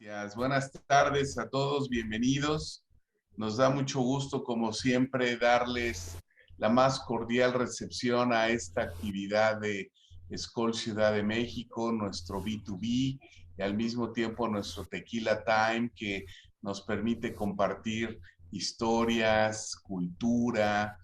Gracias. Buenas tardes a todos, bienvenidos. Nos da mucho gusto, como siempre, darles la más cordial recepción a esta actividad de Skol Ciudad de México, nuestro B2B y al mismo tiempo nuestro Tequila Time, que nos permite compartir historias, cultura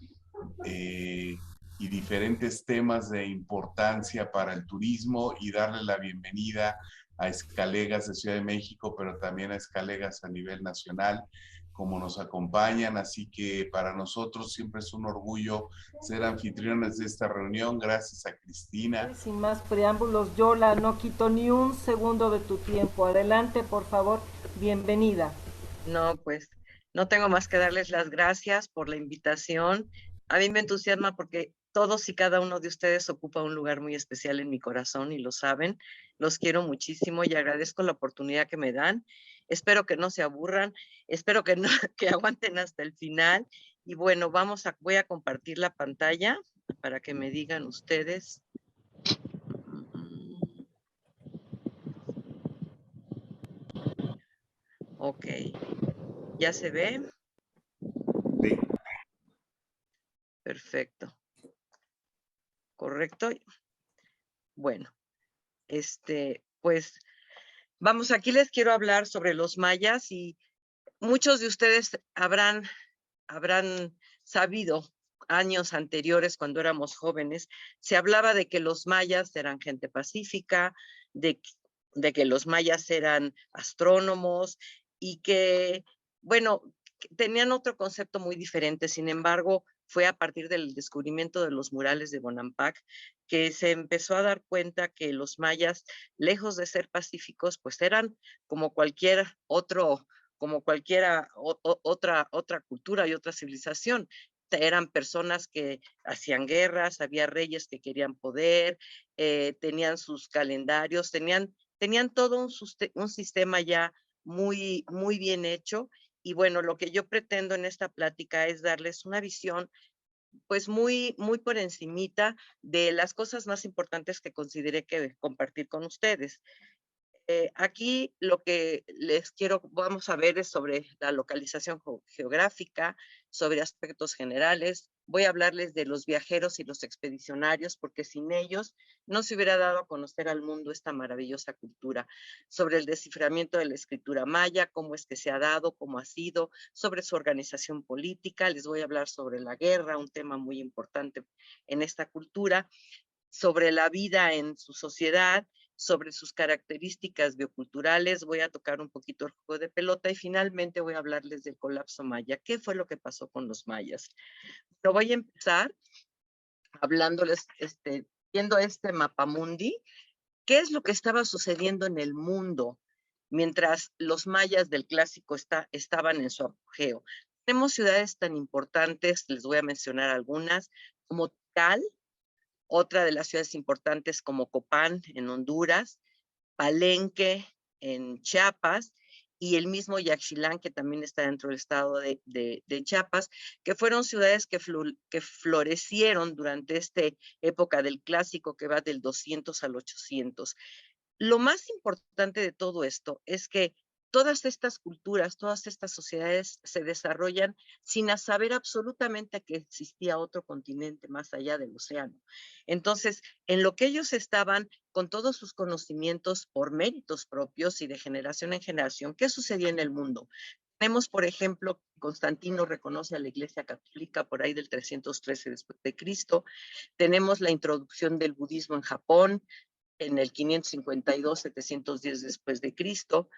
y diferentes temas de importancia para el turismo y darle la bienvenida a Escalegas de Ciudad de México, pero también a Escalegas a nivel nacional, como nos acompañan. Así que para nosotros siempre es un orgullo ser anfitriones de esta reunión. Gracias a Cristina. Sin más preámbulos, Yola, no quito ni un segundo de tu tiempo. Adelante, por favor, bienvenida. No, pues no tengo más que darles las gracias por la invitación. A mí me entusiasma porque todos y cada uno de ustedes ocupa un lugar muy especial en mi corazón y lo saben. Los quiero muchísimo y agradezco la oportunidad que me dan. Espero que no se aburran, espero que, no, que aguanten hasta el final. Y bueno, voy a compartir la pantalla para que me digan ustedes. Ok, ¿ya se ve? Sí. Perfecto. ¿Correcto? Bueno, pues vamos, aquí les quiero hablar sobre los mayas y muchos de ustedes habrán sabido años anteriores, cuando éramos jóvenes, se hablaba de que los mayas eran gente pacífica, de que los mayas eran astrónomos y que, bueno, tenían otro concepto muy diferente. Sin embargo, fue a partir del descubrimiento de los murales de Bonampak que se empezó a dar cuenta que los mayas, lejos de ser pacíficos, pues eran como cualquier otro, como cualquiera otra cultura y otra civilización. Eran personas que hacían guerras, había reyes que querían poder, tenían sus calendarios, tenían todo un sistema ya muy bien hecho. Y bueno, lo que yo pretendo en esta plática es darles una visión pues muy por encimita de las cosas más importantes que consideré que compartir con ustedes. Aquí lo que vamos a ver es sobre la localización geográfica, sobre aspectos generales. Voy a hablarles de los viajeros y los expedicionarios, porque sin ellos no se hubiera dado a conocer al mundo esta maravillosa cultura. Sobre el desciframiento de la escritura maya, cómo es que se ha dado, cómo ha sido, sobre su organización política. Les voy a hablar sobre la guerra, un tema muy importante en esta cultura, sobre la vida en su sociedad, sobre sus características bioculturales, voy a tocar un poquito el juego de pelota y finalmente voy a hablarles del colapso maya. ¿Qué fue lo que pasó con los mayas? Lo voy a empezar hablándoles, viendo este mapamundi, ¿qué es lo que estaba sucediendo en el mundo mientras los mayas del clásico estaban en su apogeo? Tenemos ciudades tan importantes, les voy a mencionar algunas, como Tikal, otra de las ciudades importantes como Copán en Honduras, Palenque en Chiapas y el mismo Yaxchilán, que también está dentro del estado de Chiapas, que fueron ciudades que florecieron durante esta época del clásico que va del 200 al 800. Lo más importante de todo esto es que todas estas culturas, todas estas sociedades se desarrollan sin saber absolutamente que existía otro continente más allá del océano. Entonces, en lo que ellos estaban, con todos sus conocimientos por méritos propios y de generación en generación, ¿qué sucedía en el mundo? Tenemos, por ejemplo, Constantino reconoce a la Iglesia Católica por ahí del 313 después de Cristo. Tenemos la introducción del budismo en Japón en el 552, 710 después de Cristo.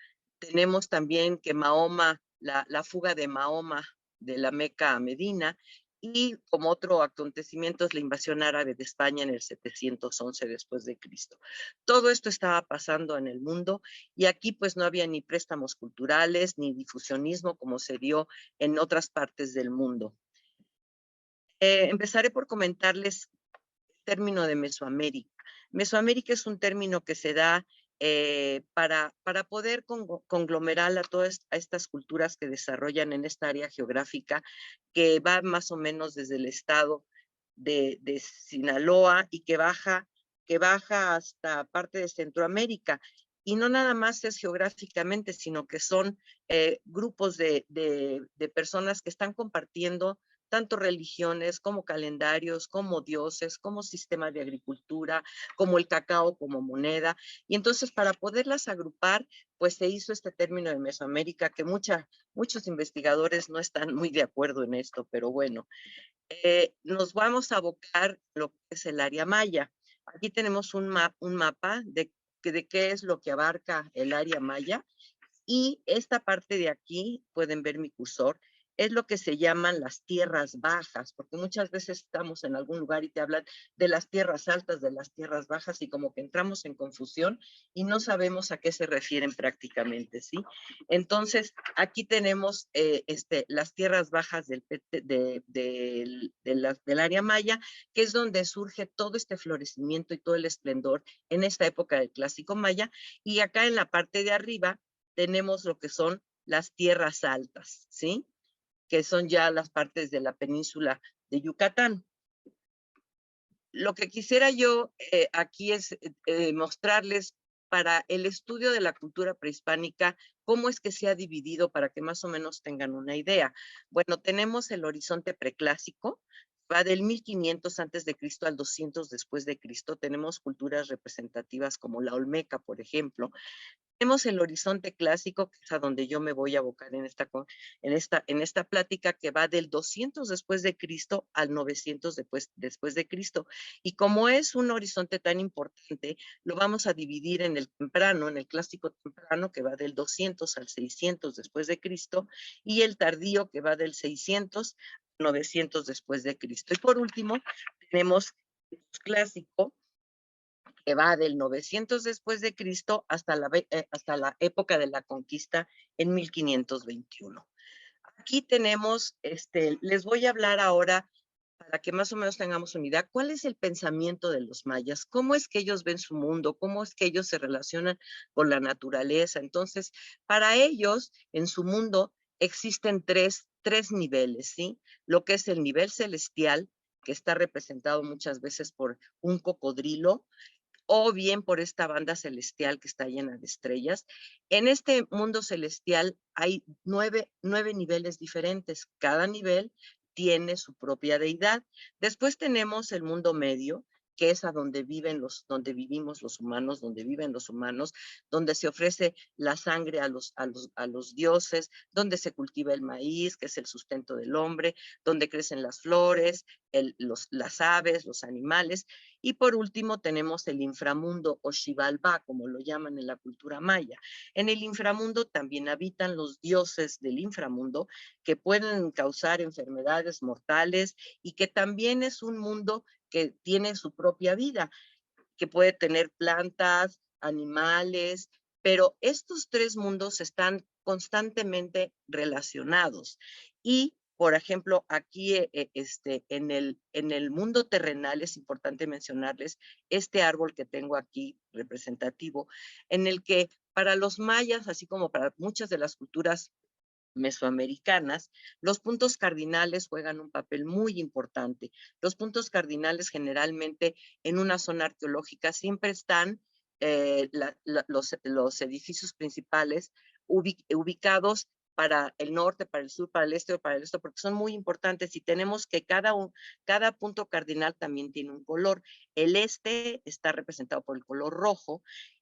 Tenemos también que Mahoma, la fuga de Mahoma de la Meca a Medina, y como otro acontecimiento es la invasión árabe de España en el 711 después de Cristo. Todo esto estaba pasando en el mundo y aquí pues no había ni préstamos culturales ni difusionismo como se dio en otras partes del mundo. Empezaré por comentarles el término de Mesoamérica. Mesoamérica es un término que se da para poder conglomerar a todas estas culturas que desarrollan en esta área geográfica que va más o menos desde el estado de Sinaloa y que baja hasta parte de Centroamérica. y no nada más es geográficamente, sino que son grupos de personas que están compartiendo tanto religiones como calendarios, como dioses, como sistema de agricultura, como el cacao como moneda. Y entonces para poderlas agrupar, pues se hizo este término de Mesoamérica, que muchos investigadores no están muy de acuerdo en esto, pero bueno, nos vamos a abocar lo que es el área maya. Aquí tenemos un mapa de qué es lo que abarca el área maya, y esta parte de aquí, pueden ver mi cursor, es lo que se llaman las tierras bajas, porque muchas veces estamos en algún lugar y te hablan de las tierras altas, de las tierras bajas, y como que entramos en confusión y no sabemos a qué se refieren prácticamente, ¿sí? Entonces, aquí tenemos las tierras bajas del área maya, que es donde surge todo este florecimiento y todo el esplendor en esta época del clásico maya, y acá en la parte de arriba tenemos lo que son las tierras altas, ¿sí? Que son ya las partes de la península de Yucatán. Lo que quisiera yo aquí es mostrarles para el estudio de la cultura prehispánica cómo es que se ha dividido para que más o menos tengan una idea. Bueno, tenemos el horizonte preclásico, va del 1500 antes de Cristo al 200 después de Cristo. Tenemos culturas representativas como la Olmeca, por ejemplo. Tenemos el horizonte clásico, que es a donde yo me voy a abocar en esta plática, que va del 200 después de Cristo al 900 después de Cristo. Y como es un horizonte tan importante, lo vamos a dividir en el temprano, en el clásico temprano, que va del 200 al 600 después de Cristo, y el tardío, que va del 600 al 900 después de Cristo. Y por último, tenemos el clásico, que va del 900 después de Cristo hasta la época de la conquista en 1521. Aquí tenemos, les voy a hablar ahora, para que más o menos tengamos una idea, cuál es el pensamiento de los mayas, cómo es que ellos ven su mundo, cómo es que ellos se relacionan con la naturaleza. Entonces, para ellos, en su mundo, existen tres niveles, ¿sí? Lo que es el nivel celestial, que está representado muchas veces por un cocodrilo, o bien por esta banda celestial que está llena de estrellas. En este mundo celestial hay nueve niveles diferentes. Cada nivel tiene su propia deidad. Después tenemos el mundo medio, que es a donde vivimos los humanos, donde viven los humanos, donde se ofrece la sangre a los dioses, donde se cultiva el maíz, que es el sustento del hombre, donde crecen las flores, las aves, los animales. Y por último tenemos el inframundo o Xibalbá, como lo llaman en la cultura maya. En el inframundo también habitan los dioses del inframundo, que pueden causar enfermedades mortales y que también es un mundo que tiene su propia vida, que puede tener plantas, animales, pero estos tres mundos están constantemente relacionados. Y por ejemplo, aquí en el mundo terrenal es importante mencionarles este árbol que tengo aquí representativo, en el que para los mayas, así como para muchas de las culturas mesoamericanas, los puntos cardinales juegan un papel muy importante. Los puntos cardinales generalmente en una zona arqueológica siempre están los edificios principales ubicados para el norte, para el sur, para el este o para el oeste, porque son muy importantes y tenemos que cada punto cardinal también tiene un color. El este está representado por el color rojo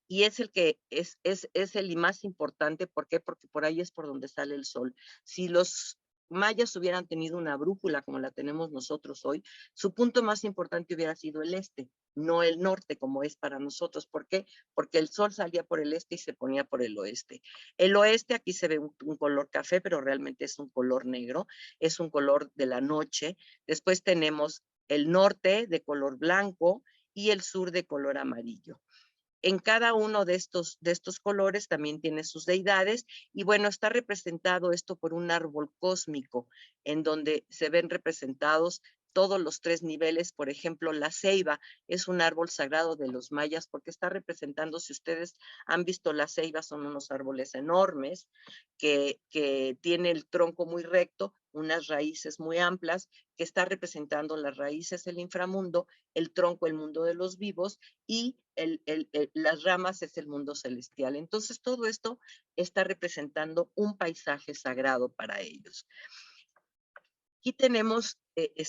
y es el que es el más importante. ¿Por qué? Porque por ahí es por donde sale el sol. Si los mayas hubieran tenido una brújula como la tenemos nosotros hoy, su punto más importante hubiera sido el este, no el norte como es para nosotros. ¿Por qué? Porque el sol salía por el este y se ponía por el oeste. El oeste, aquí se ve un color café, pero realmente es un color negro, es un color de la noche. Después tenemos el norte de color blanco y el sur de color amarillo. En cada uno de estos colores también tiene sus deidades y bueno, está representado esto por un árbol cósmico en donde se ven representados todos los tres niveles. Por ejemplo, la ceiba es un árbol sagrado de los mayas porque está representando, si ustedes han visto la ceiba, son unos árboles enormes que tiene el tronco muy recto, unas raíces muy amplias que está representando las raíces el inframundo, el tronco el mundo de los vivos y las ramas es el mundo celestial. Entonces todo esto está representando un paisaje sagrado para ellos. Aquí tenemos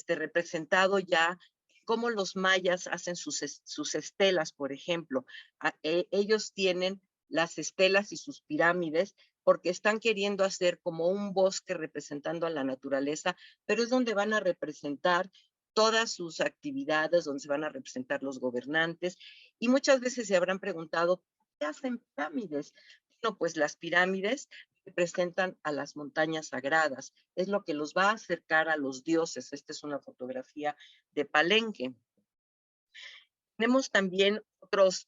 representado ya cómo los mayas hacen sus estelas, por ejemplo. Ellos tienen las estelas y sus pirámides porque están queriendo hacer como un bosque representando a la naturaleza, pero es donde van a representar todas sus actividades, donde se van a representar los gobernantes. Y muchas veces se habrán preguntado, ¿qué hacen pirámides? Bueno, pues las pirámides representan a las montañas sagradas, es lo que los va a acercar a los dioses. Esta es una fotografía de Palenque. Tenemos también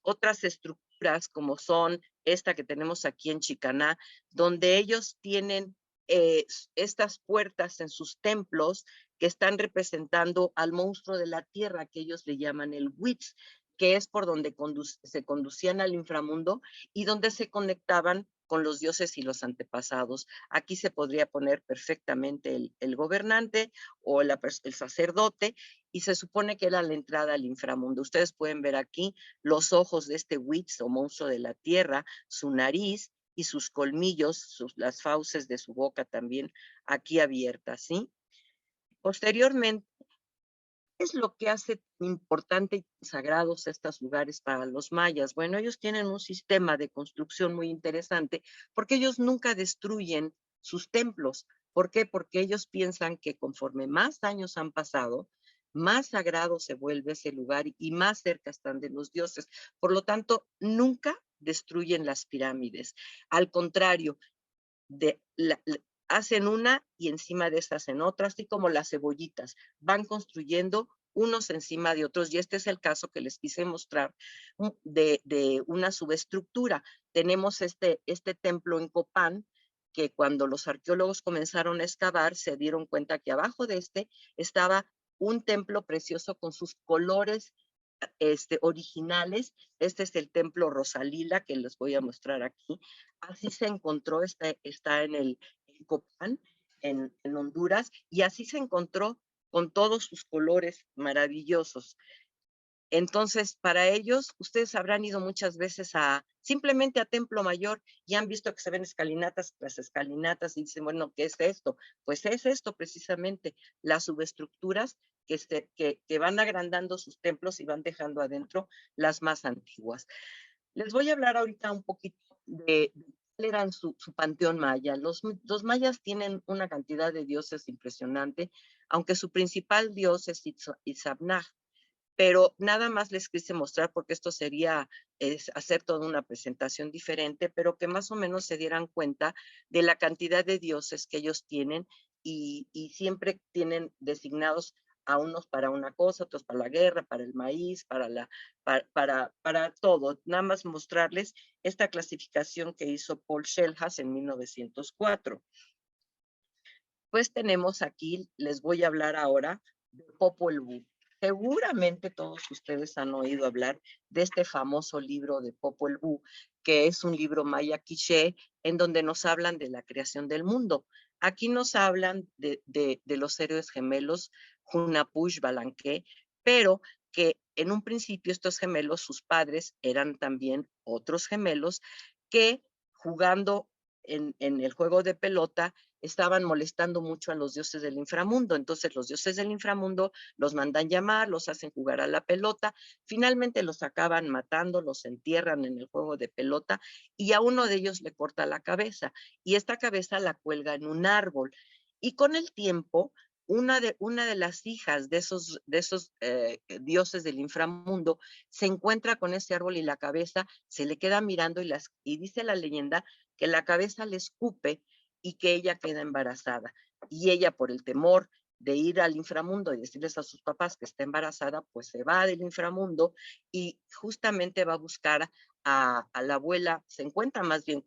otras estructuras como son esta que tenemos aquí en Chicaná, donde ellos tienen estas puertas en sus templos que están representando al monstruo de la tierra, que ellos le llaman el Huitz, que es por donde se conducían al inframundo y donde se conectaban con los dioses y los antepasados. Aquí se podría poner perfectamente el gobernante o el sacerdote, y se supone que era la entrada al inframundo. Ustedes pueden ver aquí los ojos de este Huitz o monstruo de la tierra, su nariz y sus colmillos, las fauces de su boca también aquí abiertas, ¿sí? Posteriormente, ¿qué es lo que hace importante y sagrados estos lugares para los mayas? Bueno, ellos tienen un sistema de construcción muy interesante porque ellos nunca destruyen sus templos. ¿Por qué? Porque ellos piensan que conforme más años han pasado, más sagrado se vuelve ese lugar y más cerca están de los dioses. Por lo tanto, nunca destruyen las pirámides. Al contrario, hacen una y encima de estas en otra, así como las cebollitas, van construyendo unos encima de otros, y este es el caso que les quise mostrar de una subestructura. Tenemos este templo en Copán, que cuando los arqueólogos comenzaron a excavar, se dieron cuenta que abajo de estaba un templo precioso con sus colores originales. Este es el templo Rosalila, que les voy a mostrar aquí. Así se encontró, está en Copán, en Honduras, y así se encontró con todos sus colores maravillosos. Entonces, para ellos, ustedes habrán ido muchas veces simplemente a Templo Mayor y han visto que se ven escalinatas, las escalinatas, y dicen, bueno, ¿qué es esto? Pues es esto precisamente, las subestructuras que van agrandando sus templos y van dejando adentro las más antiguas. Les voy a hablar ahorita un poquito de cuál era su panteón maya. Los mayas tienen una cantidad de dioses impresionante, aunque su principal dios es Itzamnaj. Pero nada más les quise mostrar porque esto sería hacer toda una presentación diferente, pero que más o menos se dieran cuenta de la cantidad de dioses que ellos tienen y siempre tienen designados a unos para una cosa, otros para la guerra, para el maíz, para todo. Nada más mostrarles esta clasificación que hizo Paul Schellhas en 1904. Pues tenemos aquí, les voy a hablar ahora de Popol Vuh. Seguramente todos ustedes han oído hablar de este famoso libro de Popol Vuh, que es un libro maya quiché, en donde nos hablan de la creación del mundo. Aquí nos hablan de los héroes gemelos Hunapush, Balanqué, pero que en un principio estos gemelos, sus padres, eran también otros gemelos que jugando en el juego de pelota estaban molestando mucho a los dioses del inframundo. Entonces los dioses del inframundo los mandan llamar, los hacen jugar a la pelota, finalmente los acaban matando, los entierran en el juego de pelota y a uno de ellos le corta la cabeza y esta cabeza la cuelga en un árbol. Y con el tiempo, una de las hijas de esos dioses del inframundo se encuentra con ese árbol y la cabeza se le queda mirando y dice la leyenda que la cabeza le escupe y que ella queda embarazada. Y ella, por el temor de ir al inframundo y decirles a sus papás que está embarazada, pues se va del inframundo y justamente va a buscar a la abuela, se encuentra más bien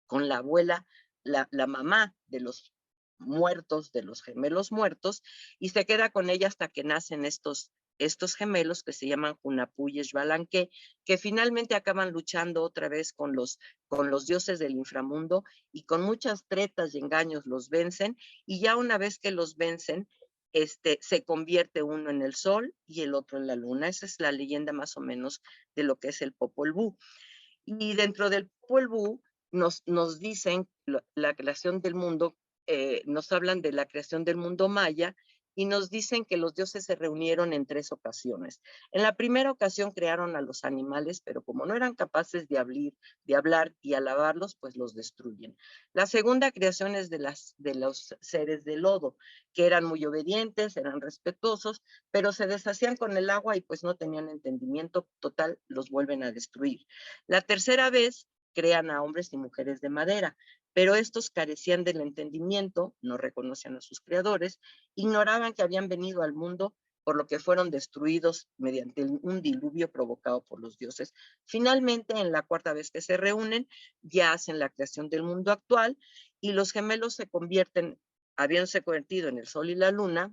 con la abuela, la mamá de los muertos, de los gemelos muertos, y se queda con ella hasta que nacen estos estos gemelos que se llaman Hunahpu y Xbalanque, que finalmente acaban luchando otra vez con los dioses del inframundo y con muchas tretas y engaños los vencen, y ya una vez que los vencen, se convierte uno en el sol y el otro en la luna. Esa es la leyenda más o menos de lo que es el Popol Vuh. Y dentro del Popol Vuh nos dicen la creación del mundo, nos hablan de la creación del mundo maya y nos dicen que los dioses se reunieron en 3 ocasiones. En la primera ocasión crearon a los animales, pero como no eran capaces de hablar y alabarlos, pues los destruyen. La segunda creación es de los seres de lodo, que eran muy obedientes, eran respetuosos, pero se deshacían con el agua y pues no tenían entendimiento, total, los vuelven a destruir. La tercera vez crean a hombres y mujeres de madera, pero estos carecían del entendimiento, no reconocían a sus creadores, ignoraban que habían venido al mundo, por lo que fueron destruidos mediante un diluvio provocado por los dioses. Finalmente, en la cuarta vez que se reúnen, ya hacen la creación del mundo actual y los gemelos se convierten, habiéndose convertido en el sol y la luna,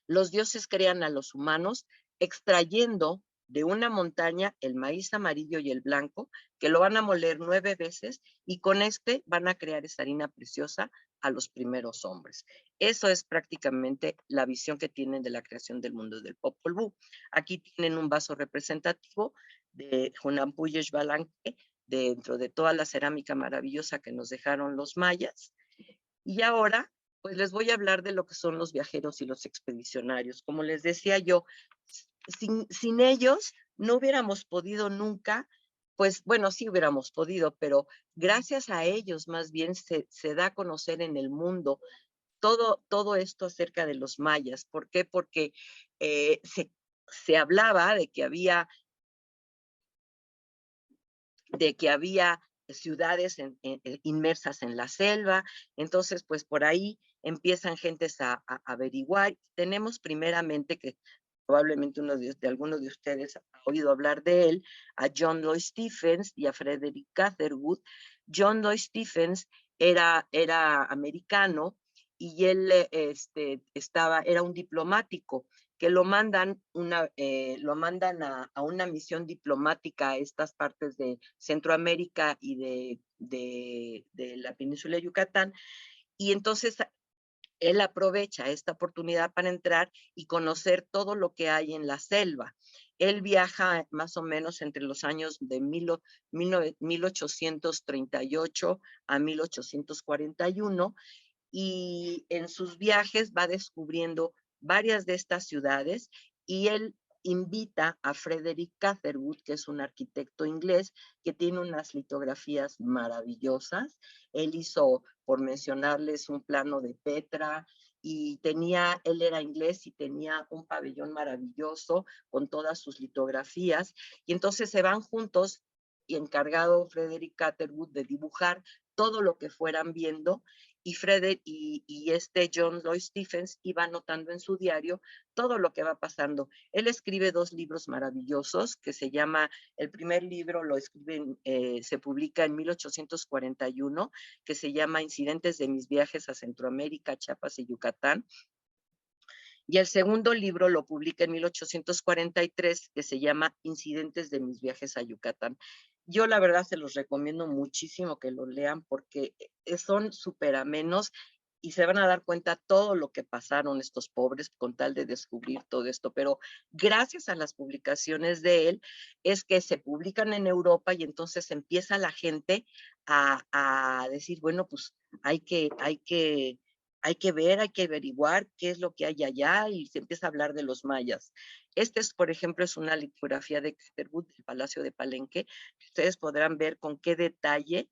los dioses crean a los humanos extrayendo de una montaña el maíz amarillo y el blanco, que lo van a moler 9 veces y con van a crear esa harina preciosa a los primeros hombres. Eso es prácticamente la visión que tienen de la creación del mundo del Popol Vuh. Aquí tienen un vaso representativo de Hunahpu y Xbalanque dentro de toda la cerámica maravillosa que nos dejaron los mayas. Y ahora pues les voy a hablar de lo que son los viajeros y los expedicionarios. Como les decía yo, sin ellos no hubiéramos podido nunca, pues bueno, sí hubiéramos podido, pero gracias a ellos más bien se da a conocer en el mundo todo esto acerca de los mayas. ¿Por qué? Porque se hablaba de que había ciudades inmersas en la selva, entonces pues por ahí empiezan gentes a averiguar. Tenemos primeramente, que probablemente de algunos de ustedes ha oído hablar de él, a John Lloyd Stephens y a Frederick Catherwood. John Lloyd Stephens era americano y él era un diplomático que lo mandan a una misión diplomática a estas partes de Centroamérica y de la península de Yucatán, y entonces él aprovecha esta oportunidad para entrar y conocer todo lo que hay en la selva. Él viaja más o menos entre los años de 1838 a 1841 y en sus viajes va descubriendo varias de estas ciudades y él invita a Frederick Catherwood, que es un arquitecto inglés que tiene unas litografías maravillosas. Él hizo, por mencionarles, un plano de Petra y él era inglés y tenía un pabellón maravilloso con todas sus litografías. Y entonces se van juntos y encargado Frederick Catherwood de dibujar todo lo que fueran viendo, y John Lloyd Stephens iba anotando en su diario todo lo que va pasando. Él escribe 2 libros maravillosos que se llama, el primer libro se publica en 1841, que se llama Incidentes de mis viajes a Centroamérica, Chiapas y Yucatán. Y el segundo libro lo publica en 1843, que se llama Incidentes de mis viajes a Yucatán. Yo la verdad se los recomiendo muchísimo que lo lean porque son súper amenos y se van a dar cuenta todo lo que pasaron estos pobres con tal de descubrir todo esto. Pero gracias a las publicaciones de él es que se publican en Europa y entonces empieza la gente a decir, bueno, pues hay que ver, hay que averiguar qué es lo que hay allá y se empieza a hablar de los mayas. Por ejemplo, es una litografía de Catherwood del Palacio de Palenque. Ustedes podrán ver con qué detalle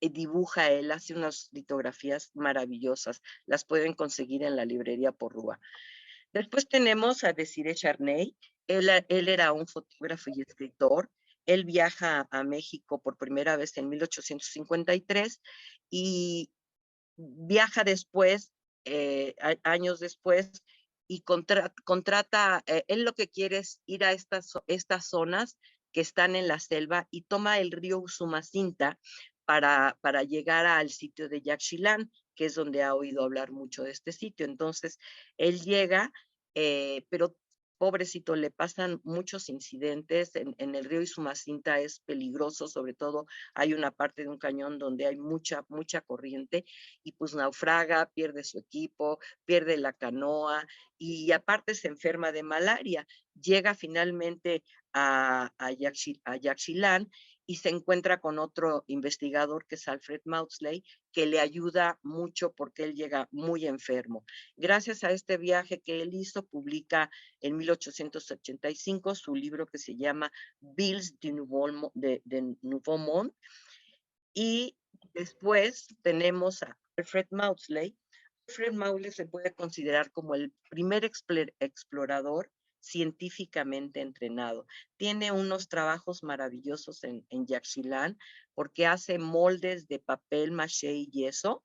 dibuja él, hace unas litografías maravillosas. Las pueden conseguir en la librería Porrúa. Después tenemos a Desiré Charney. Él era un fotógrafo y escritor. Él viaja a México por primera vez en 1853 y viaja después, años después, y contrata, él lo que quiere es ir a estas zonas que están en la selva y toma el río Usumacinta para llegar al sitio de Yaxchilán, que es donde ha oído hablar mucho de este sitio. Entonces, él llega, pero pobrecito, le pasan muchos incidentes. En el río Isumacinta es peligroso, sobre todo hay una parte de un cañón donde hay mucha corriente y pues naufraga, pierde su equipo, pierde la canoa y aparte se enferma de malaria. Llega finalmente a Yaxchilán y se encuentra con otro investigador que es Alfred Maudslay, que le ayuda mucho porque él llega muy enfermo. Gracias a este viaje que él hizo, publica en 1885 su libro que se llama Bills de Nouveau Monde. Y después tenemos a Alfred Maudslay. Alfred Maudslay se puede considerar como el primer explorador científicamente entrenado. Tiene unos trabajos maravillosos en Yaxchilán porque hace moldes de papel maché y yeso,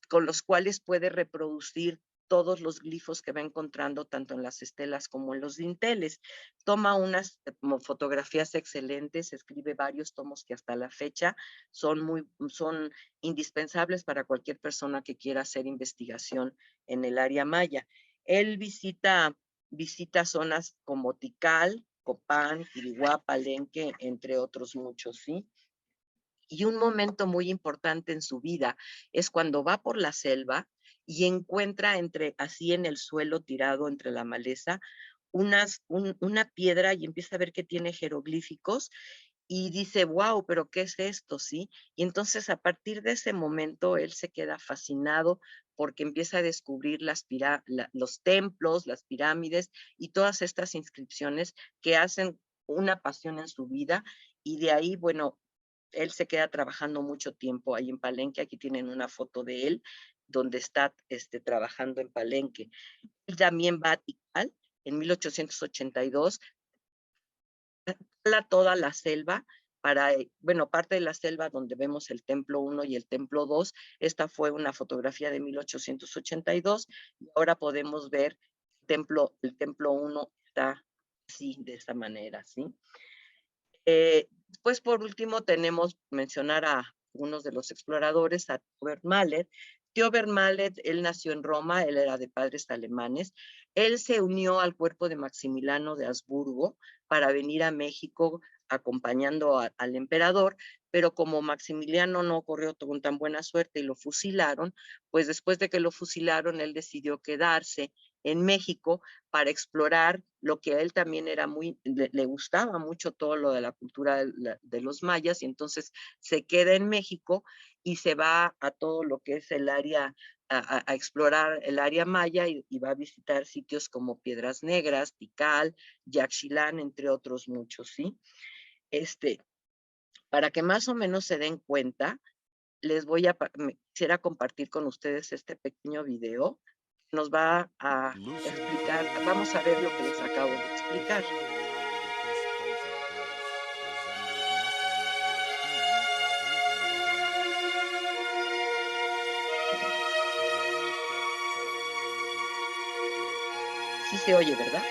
con los cuales puede reproducir todos los glifos que va encontrando tanto en las estelas como en los dinteles. Toma unas fotografías excelentes, escribe varios tomos que hasta la fecha son indispensables para cualquier persona que quiera hacer investigación en el área maya. Él visita zonas como Tikal, Copán, Quiriguá, Palenque, entre otros muchos, ¿sí? Y un momento muy importante en su vida es cuando va por la selva y encuentra así en el suelo tirado entre la maleza una piedra y empieza a ver que tiene jeroglíficos y dice, wow, pero ¿qué es esto? ¿Sí? Y entonces a partir de ese momento él se queda fascinado porque empieza a descubrir los templos, las pirámides y todas estas inscripciones que hacen una pasión en su vida y de ahí, bueno, él se queda trabajando mucho tiempo ahí en Palenque. Aquí tienen una foto de él donde está trabajando en Palenque. Él también va a Tikal en 1882, toda la selva parte de la selva donde vemos el templo 1 y el templo 2. Esta fue una fotografía de 1882 y ahora podemos ver el templo 1 está así, de esta manera, ¿sí? Pues por último tenemos mencionar a unos de los exploradores, a Theobald Mallet. Theobald Mallet, él nació en Roma, él era de padres alemanes. Él se unió al cuerpo de Maximiliano de Habsburgo para venir a México acompañando al emperador, pero como Maximiliano no corrió con tan buena suerte y lo fusilaron, pues después de que lo fusilaron, él decidió quedarse en México para explorar lo que a él también le gustaba mucho todo lo de la cultura de los mayas, y entonces se queda en México y se va a todo lo que es el área, a explorar el área maya y va a visitar sitios como Piedras Negras, Tikal, Yaxchilán, entre otros muchos, ¿sí? Para que más o menos se den cuenta, quisiera compartir con ustedes este pequeño video. Nos va a explicar, vamos a ver lo que les acabo de explicar. Sí se oye, ¿verdad?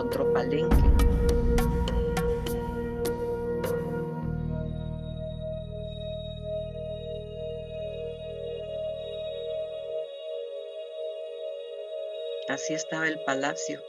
encontró Palenque. Así estaba el palacio.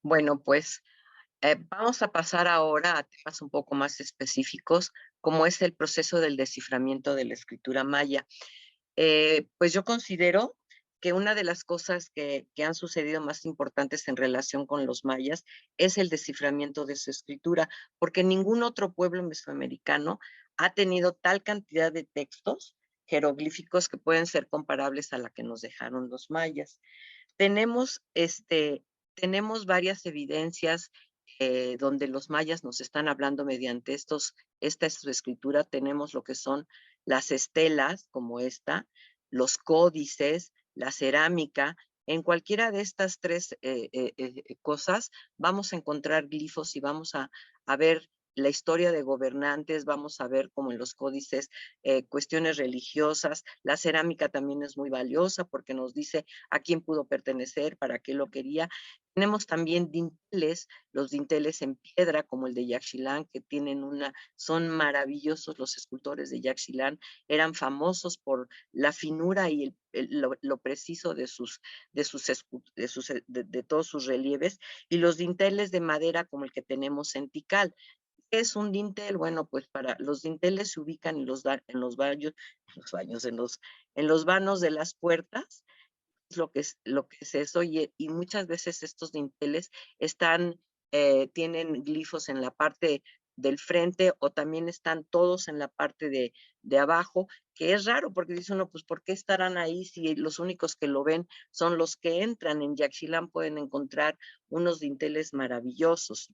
Bueno, pues vamos a pasar ahora a temas un poco más específicos, como es el proceso del desciframiento de la escritura maya. Pues yo considero que una de las cosas que han sucedido más importantes en relación con los mayas es el desciframiento de su escritura, porque ningún otro pueblo mesoamericano ha tenido tal cantidad de textos jeroglíficos que pueden ser comparables a la que nos dejaron los mayas. Tenemos, tenemos varias evidencias donde los mayas nos están hablando mediante esta es su escritura. Tenemos lo que son las estelas, como esta, los códices, la cerámica. En cualquiera de estas tres cosas vamos a encontrar glifos y vamos a ver la historia de gobernantes, vamos a ver como en los códices cuestiones religiosas. La cerámica también es muy valiosa porque nos dice a quién pudo pertenecer, para qué lo quería. Tenemos también dinteles, los dinteles en piedra, como el de Yaxchilán, que tienen son maravillosos los escultores de Yaxchilán, eran famosos por la finura y lo preciso de todos sus relieves, y los dinteles de madera como el que tenemos en Tikal. ¿Qué es un dintel? Bueno, pues para los dinteles se ubican en los vanos de las puertas, lo que es eso, y muchas veces estos dinteles tienen glifos en la parte del frente o también están todos en la parte de abajo, que es raro porque dice uno, pues ¿por qué estarán ahí si los únicos que lo ven son los que entran? En Yaxchilán pueden encontrar unos dinteles maravillosos.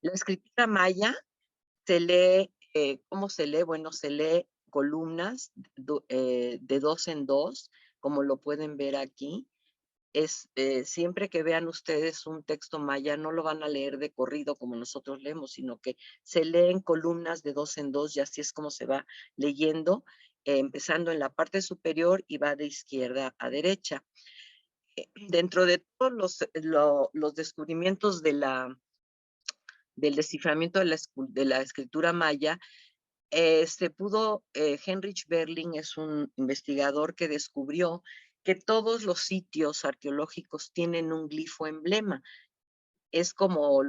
La escritura maya se lee, ¿cómo se lee? Bueno, se lee columnas de 2 en 2, como lo pueden ver aquí. Siempre que vean ustedes un texto maya, no lo van a leer de corrido como nosotros leemos, sino que se leen columnas de 2 en 2 y así es como se va leyendo, empezando en la parte superior y va de izquierda a derecha. Dentro de todos los descubrimientos del desciframiento de la escritura maya, Heinrich Berling es un investigador que descubrió que todos los sitios arqueológicos tienen un glifo emblema. Es como,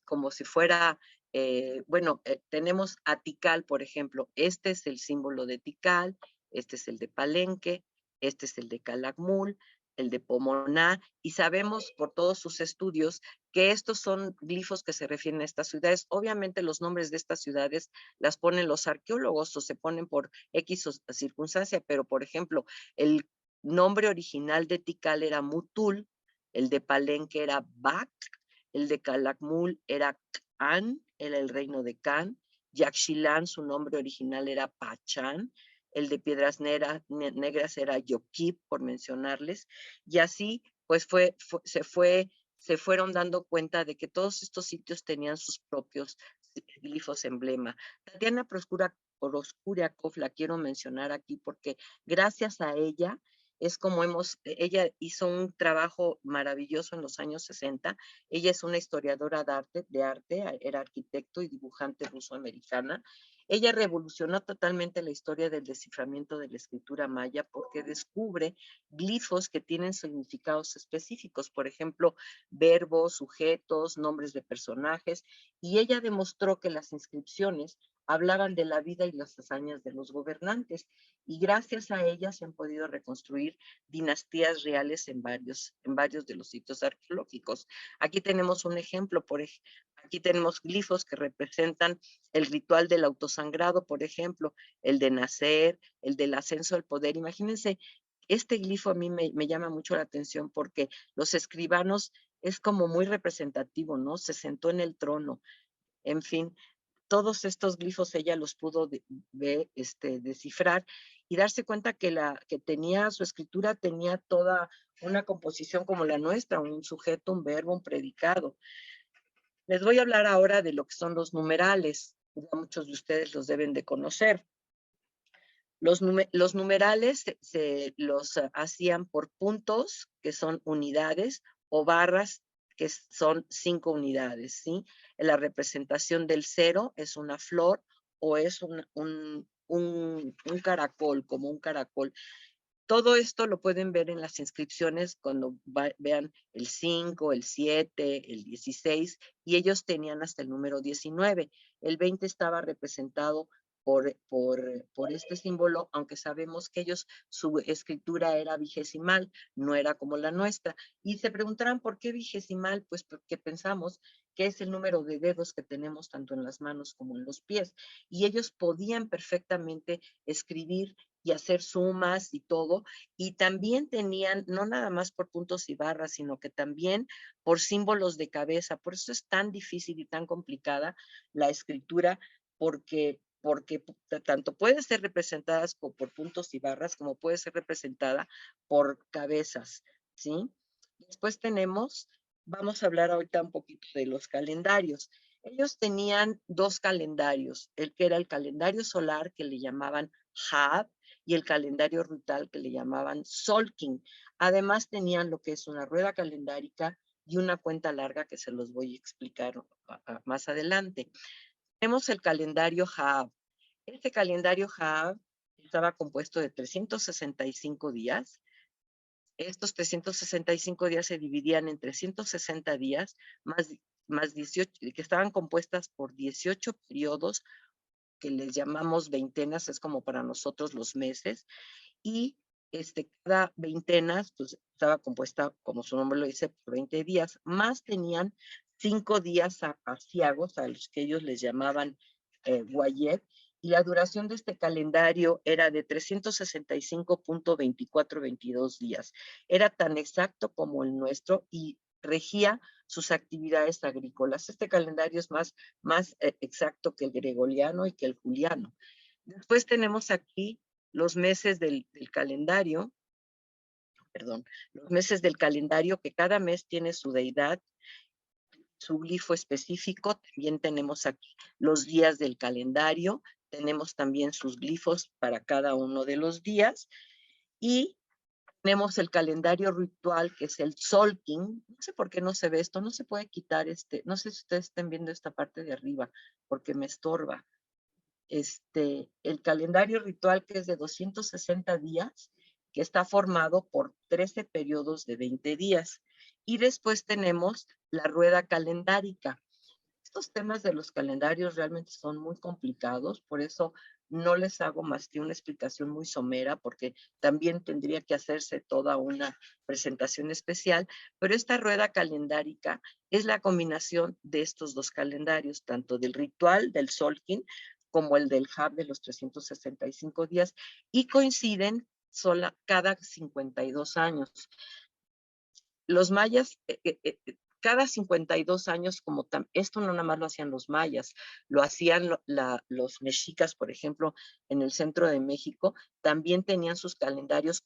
como si fuera, tenemos a Tikal, por ejemplo. Este es el símbolo de Tikal, este es el de Palenque, este es el de Calakmul. el de Pomoná, y sabemos por todos sus estudios que estos son glifos que se refieren a estas ciudades. Obviamente los nombres de estas ciudades las ponen los arqueólogos o se ponen por X circunstancia, pero por ejemplo, el nombre original de Tikal era Mutul, el de Palenque era Bac, el de Calakmul era Can, era el reino de Can, Yaxchilán, su nombre original era Pachán, el de Piedras Negras era Yoquip, por mencionarles, y así pues se fueron dando cuenta de que todos estos sitios tenían sus propios glifos emblema. Tatiana Proskuriakov la quiero mencionar aquí porque gracias a ella es como ella hizo un trabajo maravilloso en los años 60. Ella es una historiadora de arte, era arquitecto y dibujante ruso-americana. Ella revolucionó totalmente la historia del desciframiento de la escritura maya porque descubre glifos que tienen significados específicos, por ejemplo, verbos, sujetos, nombres de personajes, y ella demostró que las inscripciones hablaban de la vida y las hazañas de los gobernantes, y gracias a ella se han podido reconstruir dinastías reales en varios de los sitios arqueológicos. Aquí tenemos un ejemplo, aquí tenemos glifos que representan el ritual del autosangrado, por ejemplo, el de nacer, el del ascenso al poder. Imagínense, este glifo a mí me llama mucho la atención porque los escribanos es como muy representativo, ¿no? Se sentó en el trono, en fin. Todos estos glifos ella los pudo descifrar y darse cuenta que su escritura tenía toda una composición como la nuestra, un sujeto, un verbo, un predicado. Les voy a hablar ahora de lo que son los numerales. Ya muchos de ustedes los deben de conocer. Los numerales los hacían por puntos, que son unidades, o barras, que son 5 unidades, ¿sí? La representación del 0 es una flor o es un caracol, como un caracol. Todo esto lo pueden ver en las inscripciones cuando vean el 5, el 7, el 16, y ellos tenían hasta el número 19. El 20 estaba representado por este símbolo, aunque sabemos que su escritura era vigesimal, no era como la nuestra. Y se preguntarán, ¿por qué vigesimal? Pues porque pensamos que es el número de dedos que tenemos tanto en las manos como en los pies. Y ellos podían perfectamente escribir y hacer sumas y todo, y también tenían, no nada más por puntos y barras, sino que también por símbolos de cabeza. Por eso es tan difícil y tan complicada la escritura, porque tanto puede ser representada por puntos y barras como puede ser representada por cabezas, ¿sí? Después vamos a hablar ahorita un poquito de los calendarios. Ellos tenían 2 calendarios, el que era el calendario solar, que le llamaban Hab, y el calendario ritual, que le llamaban Solking. Además tenían lo que es una rueda calendárica y una cuenta larga, que se los voy a explicar más adelante. Tenemos el calendario Hab. Este calendario Hab estaba compuesto de 365 días. Estos 365 días se dividían en 360 días más 18, que estaban compuestas por 18 periodos, que les llamamos veintenas, es como para nosotros los meses, y cada veintena pues, estaba compuesta, como su nombre lo dice, por 20 días, más tenían 5 días aciagos, a los que ellos les llamaban Wayeb, y la duración de este calendario era de 365.2422 días. Era tan exacto como el nuestro y regía sus actividades agrícolas. Este calendario es más exacto que el gregoriano y que el juliano. Después tenemos aquí los meses del calendario, los meses del calendario, que cada mes tiene su deidad, su glifo específico. También tenemos aquí los días del calendario, tenemos también sus glifos para cada uno de los días, y tenemos el calendario ritual, que es el Solking. No sé por qué no se ve esto, no se puede quitar no sé si ustedes estén viendo esta parte de arriba, porque me estorba. El calendario ritual, que es de 260 días, que está formado por 13 periodos de 20 días. Y después tenemos la rueda calendárica. Estos temas de los calendarios realmente son muy complicados, por eso no les hago más que una explicación muy somera, porque también tendría que hacerse toda una presentación especial, pero esta rueda calendárica es la combinación de estos dos calendarios, tanto del ritual del Solkin como el del Hab de los 365 días, y coinciden cada 52 años. Los mayas, cada 52 años, esto no nada más lo hacían los mayas, lo hacían los mexicas, por ejemplo, en el centro de México, también tenían sus calendarios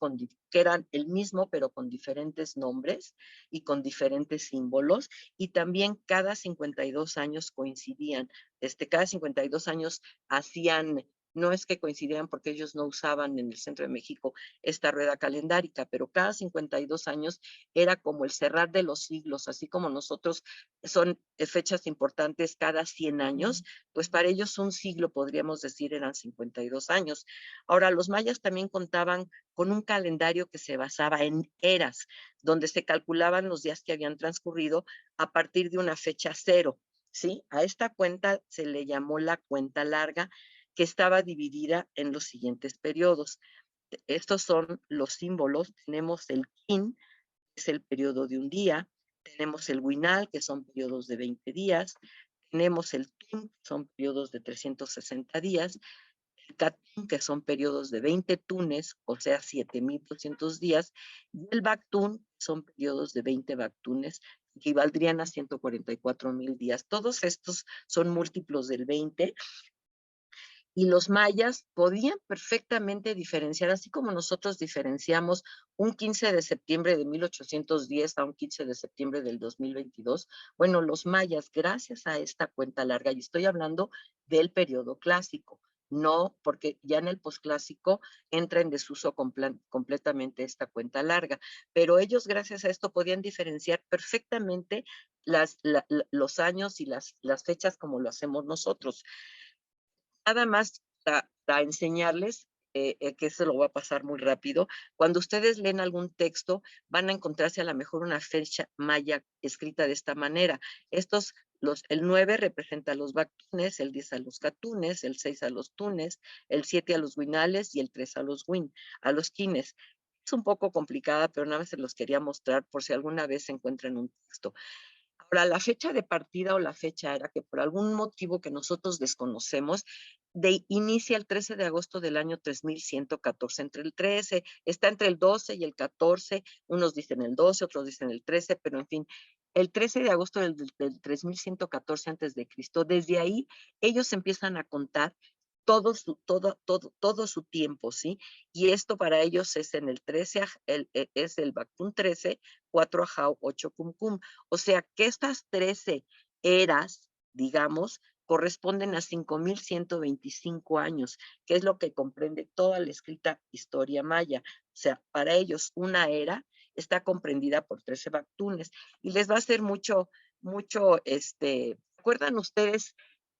que eran el mismo, pero con diferentes nombres y con diferentes símbolos, y también cada 52 años coincidían, cada 52 años hacían. No es que coincidieran porque ellos no usaban en el centro de México esta rueda calendárica, pero cada 52 años era como el cerrar de los siglos, así como nosotros son fechas importantes cada 100 años, pues para ellos un siglo, podríamos decir, eran 52 años. Ahora, los mayas también contaban con un calendario que se basaba en eras, donde se calculaban los días que habían transcurrido a partir de una fecha cero, ¿sí? A esta cuenta se le llamó la cuenta larga, que estaba dividida en los siguientes periodos. Estos son los símbolos. Tenemos el kin, que es el periodo de un día. Tenemos el winal, que son periodos de 20 días. Tenemos el tun, que son periodos de 360 días. El katun, que son periodos de 20 tunes, o sea, 7,200 días. Y el baktun, que son periodos de 20 baktunes, que equivaldrían a 144,000 días. Todos estos son múltiplos del 20, y los mayas podían perfectamente diferenciar, así como nosotros diferenciamos un 15 de septiembre de 1810 a un 15 de septiembre del 2022. Bueno, los mayas, gracias a esta cuenta larga, y estoy hablando del periodo clásico, no porque ya en el posclásico entra en desuso completamente esta cuenta larga, pero ellos gracias a esto podían diferenciar perfectamente los años y las fechas como lo hacemos nosotros. Nada más para enseñarles, que eso lo va a pasar muy rápido. Cuando ustedes leen algún texto, van a encontrarse a lo mejor una fecha maya escrita de esta manera. El 9 representa a los baktunes, el 10 a los catunes, el 6 a los tunes, el 7 a los winales y el 3 a los quines. Es un poco complicada, pero nada más se los quería mostrar por si alguna vez se encuentran un texto. Ahora, la fecha de partida o la fecha era que por algún motivo que nosotros desconocemos, inicia el 13 de agosto del año 3114. Está entre el 12 y el 14, unos dicen el 12, otros dicen el 13, pero en fin, el 13 de agosto del 3114 antes de Cristo, desde ahí ellos empiezan a contar todo su tiempo, ¿sí? Y esto para ellos es en el 13, es el Baktun 13, 4 Ajau, 8 Kumkum. O sea que estas 13 eras, digamos, corresponden a 5,125 años, que es lo que comprende toda la escrita historia maya. O sea, para ellos una era está comprendida por 13 Baktunes. Y les va a hacer mucho, ¿recuerdan ustedes?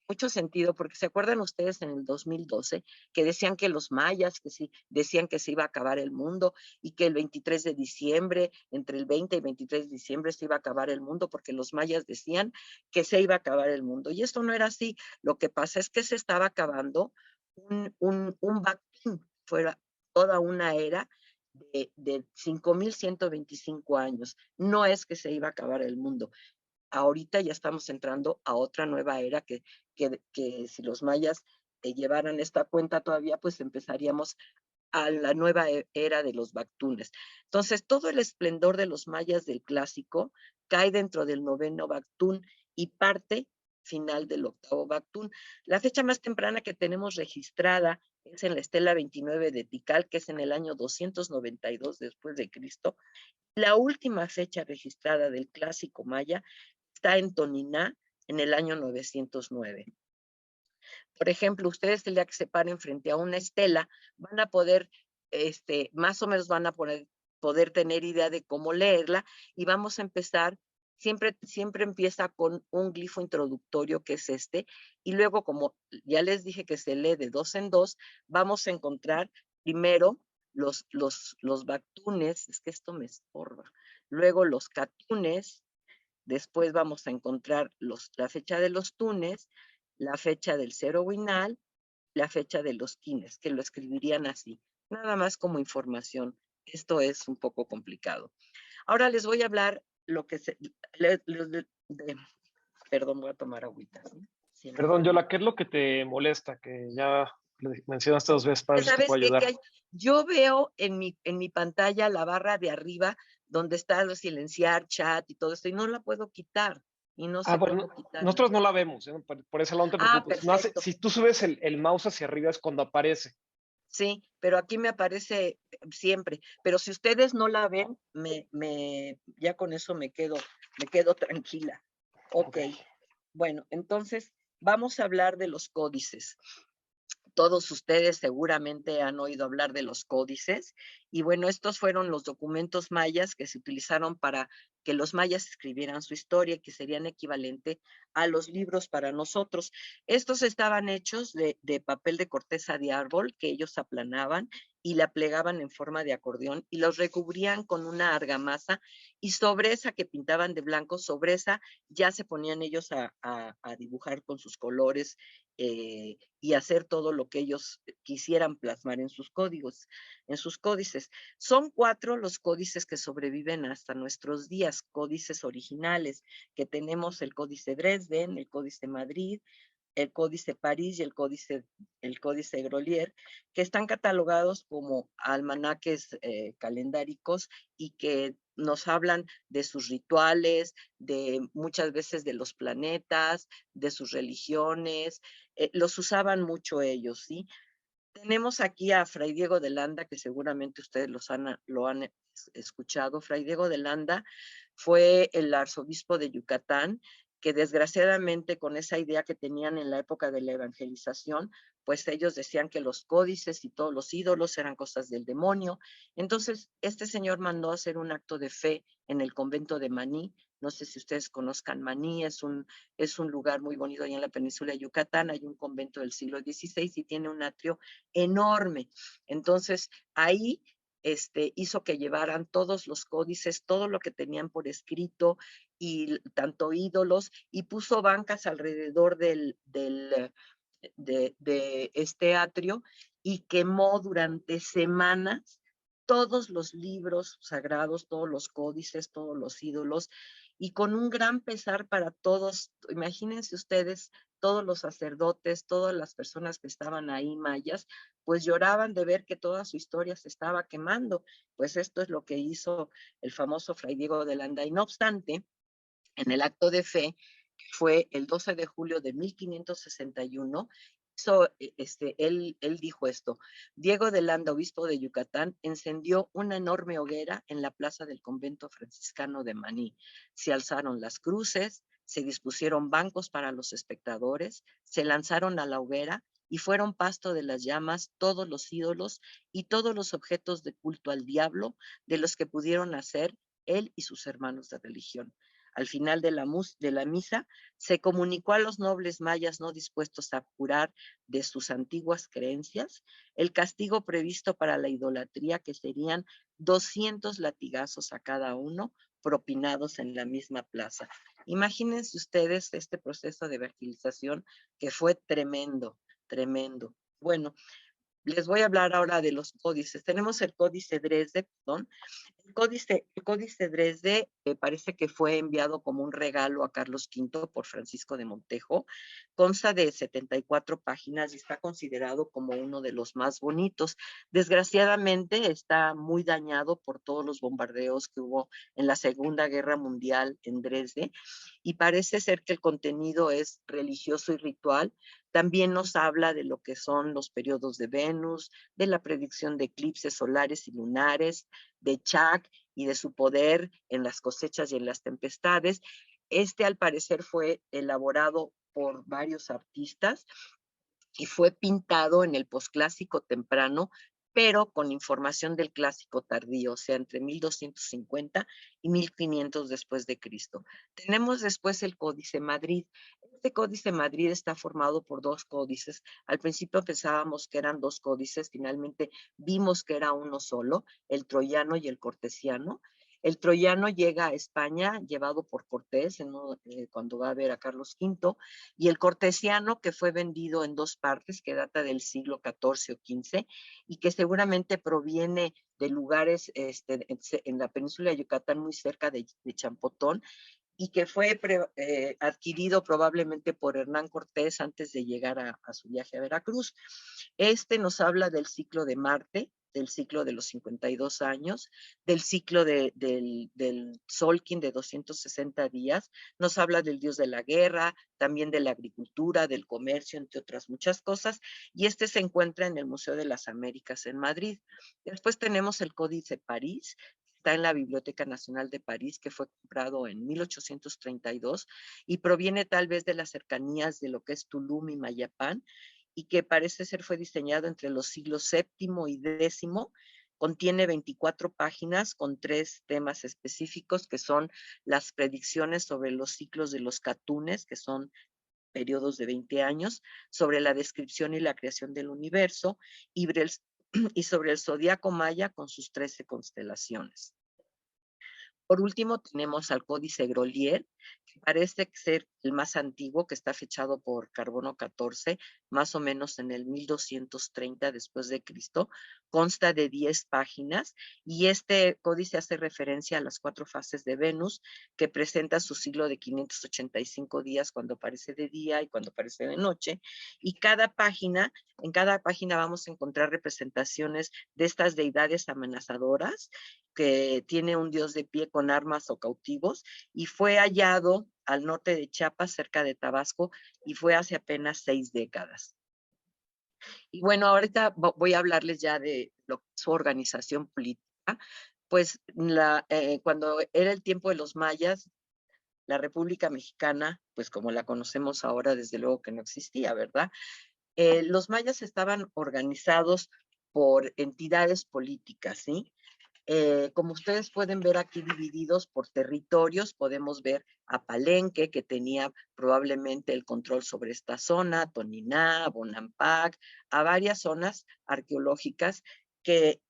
Mucho sentido, porque se acuerdan ustedes en el 2012 que decían que los mayas, que sí, decían que se iba a acabar el mundo y que el 23 de diciembre, entre el 20 y 23 de diciembre se iba a acabar el mundo porque los mayas decían que se iba a acabar el mundo. Y esto no era así. Lo que pasa es que se estaba acabando un Baktun, fuera toda una era de 5,125 años. No es que se iba a acabar el mundo. Ahorita ya estamos entrando a otra nueva era que si los mayas llevaran esta cuenta todavía, pues empezaríamos a la nueva era de los Baktunes. Entonces, todo el esplendor de los mayas del clásico cae dentro del 9º Baktún y parte final del 8º Baktún. La fecha más temprana que tenemos registrada es en la estela 29 de Tikal, que es en el año 292 después de Cristo. La última fecha registrada del clásico maya está en Toniná en el año 909. Por ejemplo, ustedes el día que se paren frente a una estela van a poder, más o menos van a poder tener idea de cómo leerla, y vamos a empezar, siempre empieza con un glifo introductorio que es y luego, como ya les dije que se lee de 2 en 2, vamos a encontrar primero los baktunes, es que esto me estorba, luego los catunes, Después vamos a encontrar la fecha de los tunes, la fecha del cero guinal, la fecha de los quines, que lo escribirían así, nada más como información. Esto es un poco complicado. Ahora les voy a hablar lo que perdón, voy a tomar agüita. ¿Sí? Perdón, Yola, ¿qué es lo que te molesta? Que ya mencionaste 2 veces para ver si te ¿Sabes puedo qué? ayudar. Yo veo en mi pantalla la barra de arriba donde está lo silenciar, chat y todo esto, y no la puedo quitar. Y no sé Bueno, cómo quitarla. nosotros no la vemos, ¿eh? Por ese lado no te preocupes. No Perfecto. si tú subes el mouse hacia arriba es cuando aparece. Sí, pero aquí me aparece siempre. Pero si ustedes no la ven, ya con eso me quedo tranquila. Ok. Bueno, entonces vamos a hablar de los códices. Todos ustedes seguramente han oído hablar de los códices y bueno, estos fueron los documentos mayas que se utilizaron para que los mayas escribieran su historia, que serían equivalente a los libros para nosotros. Estos estaban hechos de papel de corteza de árbol que ellos aplanaban y la plegaban en forma de acordeón y los recubrían con una argamasa y sobre esa que pintaban de blanco, sobre esa ya se ponían ellos a dibujar con sus colores y hacer todo lo que ellos quisieran plasmar en sus códigos, en sus códices. Son 4 los códices que sobreviven hasta nuestros días, códices originales, que tenemos el Códice Dresden, el Códice Madrid, el Códice París y el Códice Grolier, que están catalogados como almanaques calendáricos y que nos hablan de sus rituales, de muchas veces de los planetas, de sus religiones, los usaban mucho ellos, ¿sí? Tenemos aquí a Fray Diego de Landa, que seguramente ustedes lo han escuchado. Fray Diego de Landa fue el arzobispo de Yucatán, que desgraciadamente con esa idea que tenían en la época de la evangelización, pues ellos decían que los códices y todos los ídolos eran cosas del demonio. Entonces, este señor mandó a hacer un acto de fe en el convento de Maní. No sé si ustedes conozcan Maní, es un lugar muy bonito allá en la península de Yucatán. Hay un convento del siglo XVI y tiene un atrio enorme. Entonces, ahí hizo que llevaran todos los códices, todo lo que tenían por escrito, y tanto ídolos, y puso bancas alrededor de este atrio y quemó durante semanas todos los libros sagrados, todos los códices, todos los ídolos, y con un gran pesar para todos. Imagínense ustedes, todos los sacerdotes, todas las personas que estaban ahí mayas, pues lloraban de ver que toda su historia se estaba quemando. Pues esto es lo que hizo el famoso Fray Diego de Landa. Y no obstante, en el acto de fe, que fue el 12 de julio de 1561, él dijo esto: Diego de Landa, obispo de Yucatán, encendió una enorme hoguera en la plaza del convento franciscano de Maní. Se alzaron las cruces, se dispusieron bancos para los espectadores, se lanzaron a la hoguera y fueron pasto de las llamas todos los ídolos y todos los objetos de culto al diablo de los que pudieron hacer él y sus hermanos de religión. Al final de la misa, se comunicó a los nobles mayas no dispuestos a curar de sus antiguas creencias el castigo previsto para la idolatría, que serían 200 latigazos a cada uno, propinados en la misma plaza. Imagínense ustedes este proceso de evangelización, que fue tremendo, tremendo. Bueno, les voy a hablar ahora de los códices. Tenemos el Códice Dresde, perdón. El códice Dresde parece que fue enviado como un regalo a Carlos V por Francisco de Montejo. Consta de 74 páginas y está considerado como uno de los más bonitos. Desgraciadamente está muy dañado por todos los bombardeos que hubo en la Segunda Guerra Mundial en Dresde, y parece ser que el contenido es religioso y ritual. También nos habla de lo que son los periodos de Venus, de la predicción de eclipses solares y lunares, de Chak y de su poder en las cosechas y en las tempestades. Al parecer fue elaborado por varios artistas y fue pintado en el posclásico temprano, pero con información del clásico tardío, o sea, entre 1250 y 1500 después de Cristo. Tenemos después el Códice Madrid. Este Códice Madrid está formado por 2 códices. Al principio pensábamos que eran 2 códices, finalmente vimos que era uno solo, el troyano y el cortesiano. El troyano llega a España llevado por Cortés cuando va a ver a Carlos V, y el cortesiano, que fue vendido en dos partes, que data del siglo XIV o XV, y que seguramente proviene de lugares en la península de Yucatán, muy cerca de Champotón, y que fue adquirido probablemente por Hernán Cortés antes de llegar a su viaje a Veracruz. Nos habla del ciclo de Marte, del ciclo de los 52 años, del ciclo del Solkin de 260 días, nos habla del dios de la guerra, también de la agricultura, del comercio, entre otras muchas cosas, y se encuentra en el Museo de las Américas en Madrid. Después tenemos el Códice París, está en la Biblioteca Nacional de París, que fue comprado en 1832 y proviene tal vez de las cercanías de lo que es Tulum y Mayapán, y que parece ser fue diseñado entre los siglos VII y X. Contiene 24 páginas con 3 temas específicos, que son las predicciones sobre los ciclos de los catunes, que son periodos de 20 años, sobre la descripción y la creación del universo, y sobre el zodiaco maya con sus 13 constelaciones. Por último, tenemos al Códice Grolier, que parece ser el más antiguo, que está fechado por Carbono 14, más o menos en el 1230 después de Cristo. Consta de 10 páginas, y este códice hace referencia a las 4 fases de Venus, que presenta su ciclo de 585 días cuando aparece de día y cuando aparece de noche. Y en cada página vamos a encontrar representaciones de estas deidades amenazadoras, que tiene un dios de pie con armas o cautivos, y fue hallado al norte de Chiapas, cerca de Tabasco, y fue hace apenas 6 décadas. Y bueno, ahorita voy a hablarles ya de su organización política. Pues cuando era el tiempo de los mayas, la República Mexicana, pues como la conocemos ahora, desde luego que no existía, ¿verdad? Los mayas estaban organizados por entidades políticas, ¿sí? Como ustedes pueden ver aquí divididos por territorios, podemos ver a Palenque, que tenía probablemente el control sobre esta zona, Toniná, Bonampak, a varias zonas arqueológicas que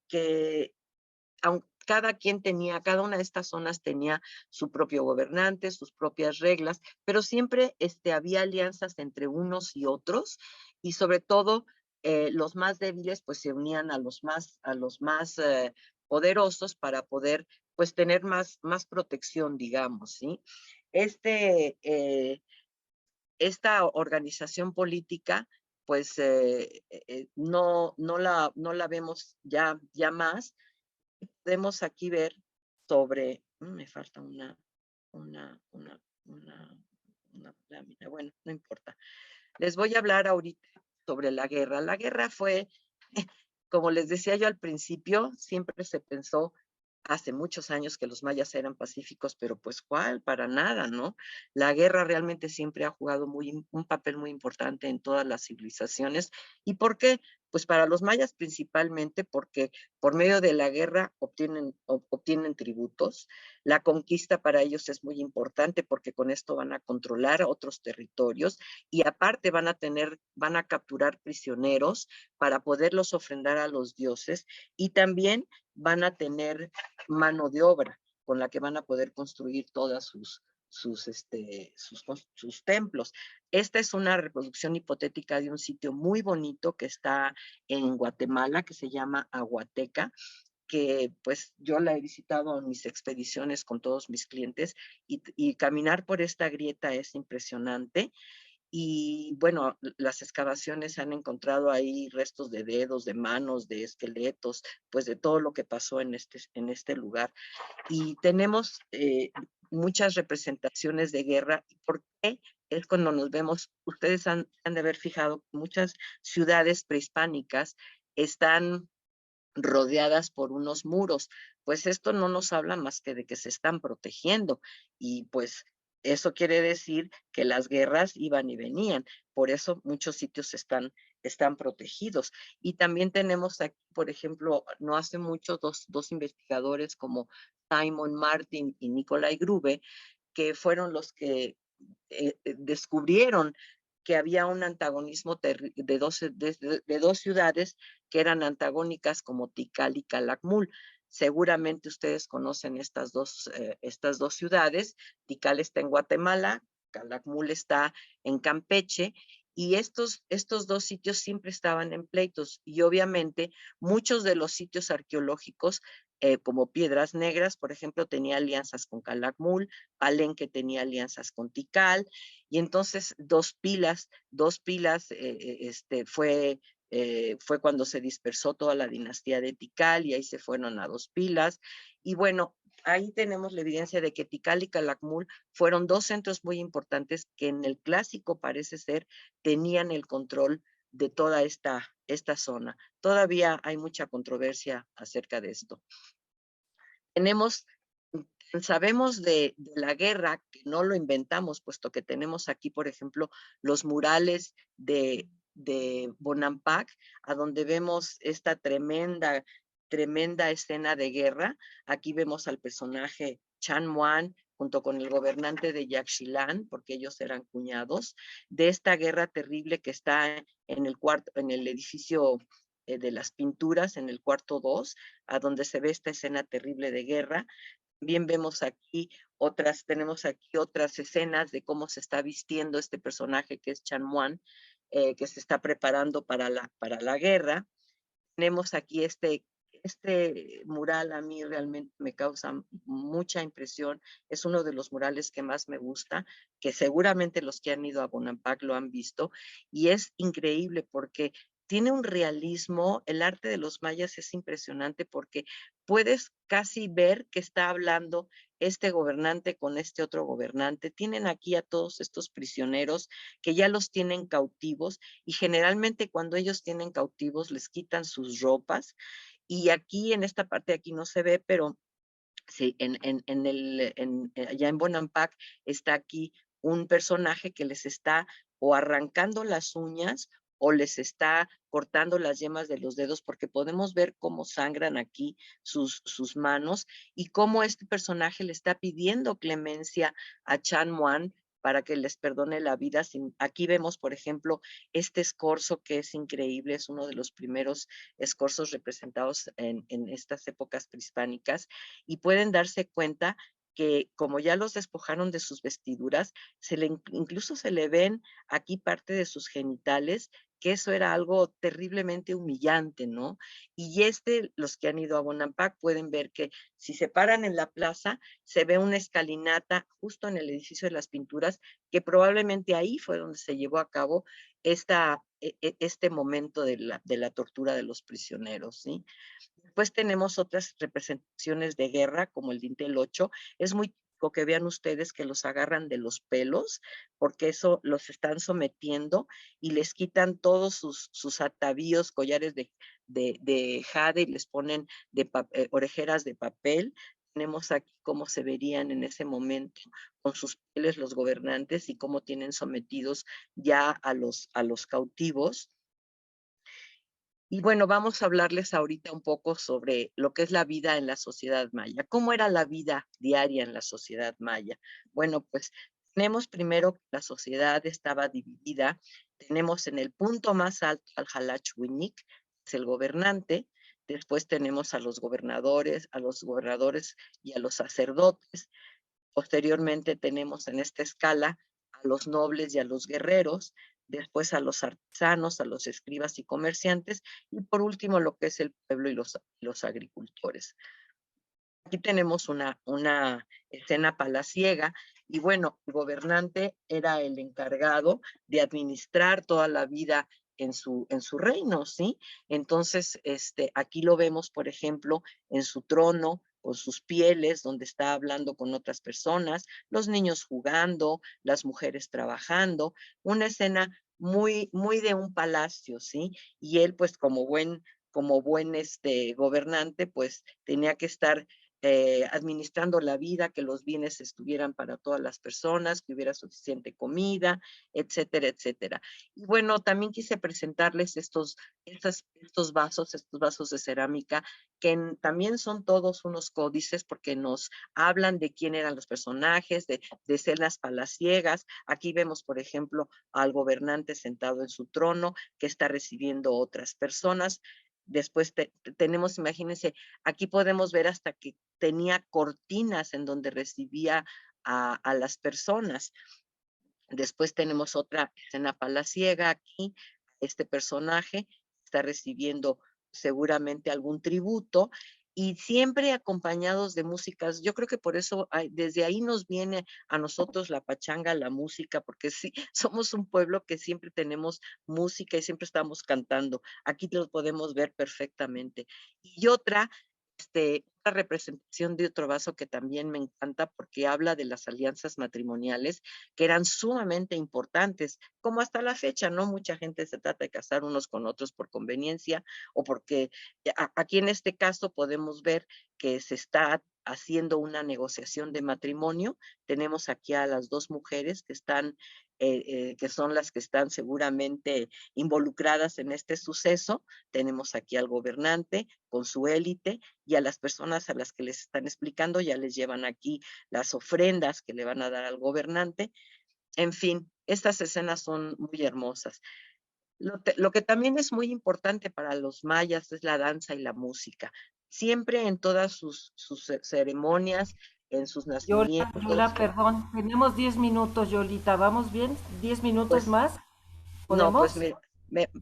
cada una de estas zonas tenía su propio gobernante, sus propias reglas, pero siempre había alianzas entre unos y otros, y sobre todo los más débiles pues se unían a los más poderosos para poder pues tener más protección, digamos, ¿sí? Esta organización política pues no la vemos ya más. Podemos aquí ver sobre, me falta una lámina, bueno, no importa. Les voy a hablar ahorita sobre la guerra. La guerra fue, como les decía yo al principio, siempre se pensó hace muchos años que los mayas eran pacíficos, pero pues ¿cuál? Para nada, ¿no? La guerra realmente siempre ha jugado un papel muy importante en todas las civilizaciones. ¿Y por qué? Pues para los mayas principalmente porque por medio de la guerra obtienen tributos. La conquista para ellos es muy importante porque con esto van a controlar otros territorios, y aparte van a capturar prisioneros para poderlos ofrendar a los dioses, y también van a tener mano de obra con la que van a poder construir todas sus templos. Esta es una reproducción hipotética de un sitio muy bonito que está en Guatemala, que se llama Aguateca, que pues yo la he visitado en mis expediciones con todos mis clientes, y caminar por esta grieta es impresionante. Y bueno, las excavaciones han encontrado ahí restos de dedos, de manos, de esqueletos, pues de todo lo que pasó en este lugar. Y tenemos muchas representaciones de guerra. ¿Por qué? Es cuando nos vemos, ustedes han de haber fijado, muchas ciudades prehispánicas están rodeadas por unos muros. Pues esto no nos habla más que de que se están protegiendo, y pues eso quiere decir que las guerras iban y venían. Por eso muchos sitios están protegidos. Y también tenemos aquí, por ejemplo, no hace mucho, dos investigadores como Simon Martin y Nikolai Grube, que fueron los que descubrieron que había un antagonismo de dos ciudades que eran antagónicas, como Tikal y Calakmul. Seguramente ustedes conocen estas dos ciudades. Tikal está en Guatemala, Calakmul está en Campeche, y estos dos sitios siempre estaban en pleitos, y obviamente muchos de los sitios arqueológicos, como Piedras Negras, por ejemplo, tenía alianzas con Calakmul, Palenque tenía alianzas con Tikal, y entonces Dos Pilas fue cuando se dispersó toda la dinastía de Tikal, y ahí se fueron a Dos Pilas, y bueno, ahí tenemos la evidencia de que Tikal y Calakmul fueron dos centros muy importantes que en el clásico parece ser tenían el control de toda esta zona. Todavía hay mucha controversia acerca de esto. Sabemos de la guerra, que no lo inventamos, puesto que tenemos aquí, por ejemplo, los murales de Bonampak, a donde vemos esta tremenda escena de guerra. Aquí vemos al personaje Chan Muan junto con el gobernante de Yaxchilán, porque ellos eran cuñados, de esta guerra terrible que está en el edificio de las pinturas, en el cuarto 2, a donde se ve esta escena terrible de guerra. También tenemos aquí otras escenas de cómo se está vistiendo este personaje que es Chan Muan, que se está preparando para la guerra. Tenemos aquí este mural, a mí realmente me causa mucha impresión. Es uno de los murales que más me gusta, que seguramente los que han ido a Bonampak lo han visto, y es increíble porque tiene un realismo. El arte de los mayas es impresionante porque puedes casi ver que está hablando este gobernante con este otro gobernante. Tienen aquí a todos estos prisioneros que ya los tienen cautivos, y generalmente cuando ellos tienen cautivos les quitan sus ropas, y aquí en esta parte de aquí no se ve, pero sí, allá en Bonampak está aquí un personaje que les está o arrancando las uñas o les está cortando las yemas de los dedos, porque podemos ver cómo sangran aquí sus manos, y cómo este personaje le está pidiendo clemencia a Chan Muan para que les perdone la vida. Aquí vemos, por ejemplo, este escorzo que es increíble, es uno de los primeros escorzos representados en estas épocas prehispánicas, y pueden darse cuenta que como ya los despojaron de sus vestiduras, incluso se le ven aquí parte de sus genitales, que eso era algo terriblemente humillante, ¿no? Y los que han ido a Bonampak pueden ver que si se paran en la plaza, se ve una escalinata justo en el edificio de las pinturas, que probablemente ahí fue donde se llevó a cabo este momento de la tortura de los prisioneros, ¿sí? Después tenemos otras representaciones de guerra, como el dintel 8. Es muy típico que vean ustedes que los agarran de los pelos, porque eso los están sometiendo, y les quitan todos sus atavíos, collares de jade, y les ponen orejeras de papel. Tenemos aquí cómo se verían en ese momento con sus pieles los gobernantes, y cómo tienen sometidos ya a los cautivos. Y bueno, vamos a hablarles ahorita un poco sobre lo que es la vida en la sociedad maya. ¿Cómo era la vida diaria en la sociedad maya? Bueno, pues tenemos primero que la sociedad estaba dividida. Tenemos en el punto más alto al Jalachwinik, que es el gobernante. Después tenemos a los gobernadores y a los sacerdotes. Posteriormente tenemos en esta escala a los nobles y a los guerreros, después a los artesanos, a los escribas y comerciantes, y por último lo que es el pueblo y los agricultores. Aquí tenemos una escena palaciega, y bueno, el gobernante era el encargado de administrar toda la vida en su reino, ¿sí? Entonces, aquí lo vemos, por ejemplo, en su trono, con sus pieles, donde está hablando con otras personas, los niños jugando, las mujeres trabajando, una escena muy, muy de un palacio, ¿sí? Y él, pues, como buen gobernante, pues, tenía que estar administrando la vida, que los bienes estuvieran para todas las personas, que hubiera suficiente comida, etcétera, etcétera. Y bueno, también quise presentarles estos vasos de cerámica, que también son todos unos códices, porque nos hablan de quién eran los personajes, de escenas palaciegas. Aquí vemos, por ejemplo, al gobernante sentado en su trono, que está recibiendo otras personas. Después tenemos, imagínense, aquí podemos ver hasta que tenía cortinas en donde recibía a las personas. Después tenemos otra escena palaciega aquí. Este personaje está recibiendo seguramente algún tributo y siempre acompañados de músicas. Yo creo que por eso desde ahí nos viene a nosotros la pachanga, la música, porque sí, somos un pueblo que siempre tenemos música y siempre estamos cantando. Aquí lo podemos ver perfectamente. Y otra representación de otro vaso que también me encanta porque habla de las alianzas matrimoniales que eran sumamente importantes, como hasta la fecha, ¿no? Mucha gente se trata de casar unos con otros por conveniencia o porque aquí en este caso podemos ver que se está haciendo una negociación de matrimonio. Tenemos aquí a las dos mujeres que están, que son las que están seguramente involucradas en este suceso. Tenemos aquí al gobernante con su élite y a las personas a las que les están explicando ya les llevan aquí las ofrendas que le van a dar al gobernante. En fin, estas escenas son muy hermosas. Lo que también es muy importante para los mayas es la danza y la música. Siempre en todas sus ceremonias, en sus nacimientos. Yola, perdón, tenemos 10 minutos, Yolita, ¿vamos bien? ¿10 minutos Pues, más? no, ¿Podemos?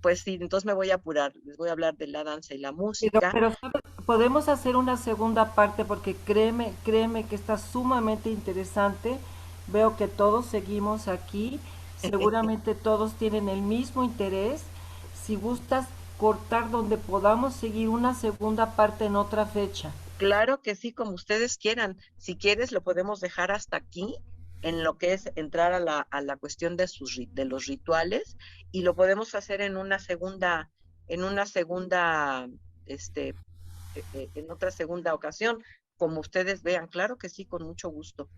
pues sí, entonces me voy a apurar. Les voy a hablar de la danza y la Pero, música. pero ¿sabes? Podemos hacer una segunda parte porque créeme que está sumamente interesante. Veo que todos seguimos aquí, seguramente todos tienen el mismo interés. Si gustas cortar donde podamos seguir una segunda parte en otra fecha. Claro que sí, como ustedes quieran. Si quieres, lo podemos dejar hasta aquí, en lo que es entrar a la cuestión de los rituales, y lo podemos hacer en una segunda, en otra segunda ocasión, como ustedes vean. Claro que sí, con mucho gusto.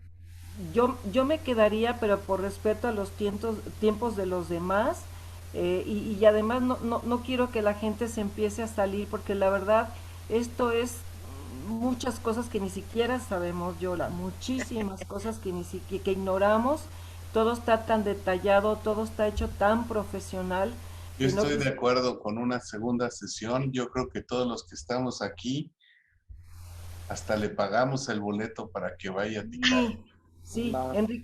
Yo me quedaría, pero por respeto a los tiempos de los demás, y además no quiero que la gente se empiece a salir, porque la verdad, esto es muchas cosas que ni siquiera sabemos, Yola, muchísimas cosas que ni siquiera que ignoramos, todo está tan detallado, todo está hecho tan profesional. Yo estoy de acuerdo con una segunda sesión. Yo creo que todos los que estamos aquí, hasta le pagamos el boleto para que vaya a Tikal. Sí,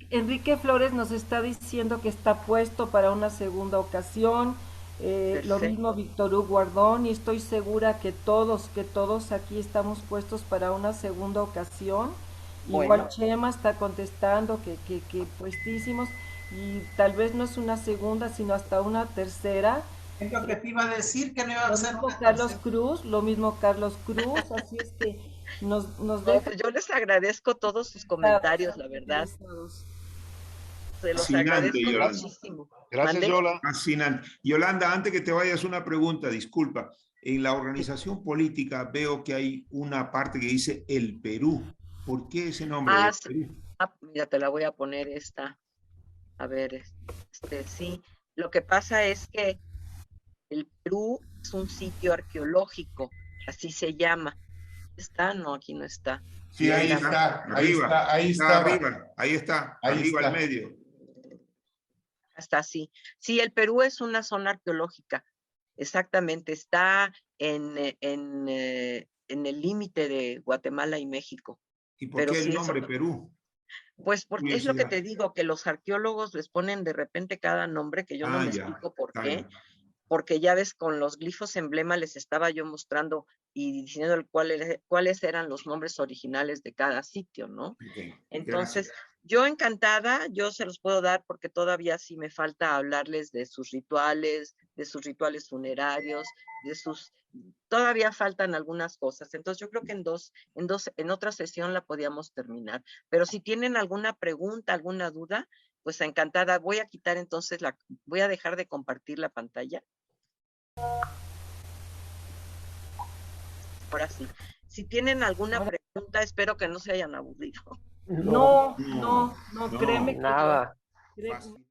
Enrique Flores nos está diciendo que está puesto para una segunda ocasión. Lo mismo Víctor Hugo Guardón, y estoy segura que todos aquí estamos puestos para una segunda ocasión. Bueno. Igual Chema está contestando que puestísimos, y tal vez no es una segunda, sino hasta una tercera. Es lo que te iba a decir, que no iba a ser una Carlos Cruz, lo mismo Carlos Cruz, así es que nos deja... Pues yo les agradezco todos sus comentarios, la verdad. Se los agradezco muchísimo. Gracias, Yola. Fascinante. Yolanda, antes que te vayas, una pregunta, disculpa. En la organización política veo que hay una parte que dice el Perú. ¿Por qué ese nombre? Sí. Mira, te la voy a poner esta. A ver, sí. Lo que pasa es que el Perú es un sitio arqueológico, así se llama. ¿Está? No, aquí no está. Sí, ahí está, ahí está arriba al medio. Está así. Sí, el Perú es una zona arqueológica, exactamente, está en el límite de Guatemala y México. ¿Y por qué el nombre Perú? Pues porque es lo que te digo, que los arqueólogos les ponen de repente cada nombre, que yo no me explico por qué. Porque ya ves, con los glifos emblema les estaba yo mostrando y diciendo cuáles eran los nombres originales de cada sitio, ¿no? Okay. Entonces, gracias. Yo encantada, yo se los puedo dar porque todavía sí me falta hablarles de sus rituales funerarios, todavía faltan algunas cosas. Entonces yo creo que en otra sesión la podíamos terminar. Pero si tienen alguna pregunta, alguna duda, pues encantada. Voy a quitar entonces voy a dejar de compartir la pantalla. Ahora sí. Si tienen alguna pregunta, espero que no se hayan aburrido. No, créeme que nada. no.